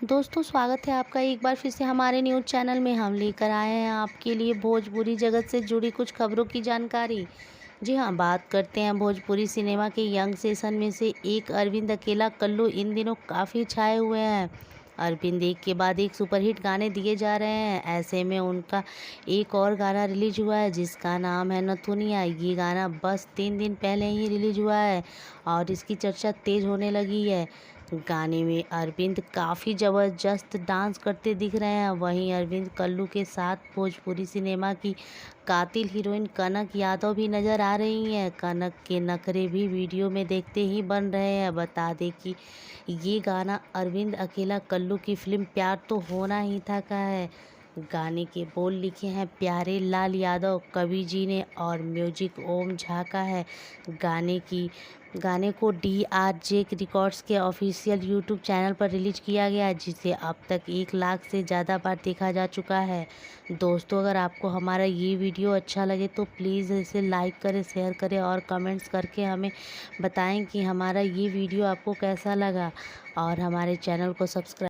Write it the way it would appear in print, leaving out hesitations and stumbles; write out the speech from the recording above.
दोस्तों, स्वागत है आपका एक बार फिर से हमारे न्यूज़ चैनल में। हम लेकर आए हैं आपके लिए भोजपुरी जगत से जुड़ी कुछ खबरों की जानकारी। जी हाँ, बात करते हैं भोजपुरी सिनेमा के यंग सेशन में से एक अरविंद अकेला कल्लू इन दिनों काफ़ी छाए हुए हैं। अरविंद एक के बाद एक सुपरहिट गाने दिए जा रहे हैं। ऐसे में उनका एक और गाना रिलीज हुआ है जिसका नाम है नथुनिया। ये गाना बस 3 दिन पहले ही रिलीज हुआ है और इसकी चर्चा तेज होने लगी है। गाने में अरविंद काफ़ी ज़बरदस्त डांस करते दिख रहे हैं। वहीं अरविंद कल्लू के साथ भोजपुरी सिनेमा की कातिल हीरोइन कनक यादव भी नज़र आ रही हैं। कनक के नखरे भी वीडियो में देखते ही बन रहे हैं। बता दें कि ये गाना अरविंद अकेला कल्लू की फिल्म प्यार तो होना ही था का है। गाने के बोल लिखे हैं प्यारे लाल यादव कवि जी ने और म्यूजिक ओम झा का है। गाने को DRJ रिकॉर्ड्स के ऑफिशियल यूट्यूब चैनल पर रिलीज किया गया है जिसे अब तक 1 लाख से ज़्यादा बार देखा जा चुका है। दोस्तों, अगर आपको हमारा ये वीडियो अच्छा लगे तो प्लीज़ इसे लाइक करें, शेयर करें और कमेंट्स करके हमें बताएं कि हमारा ये वीडियो आपको कैसा लगा और हमारे चैनल को सब्सक्राइब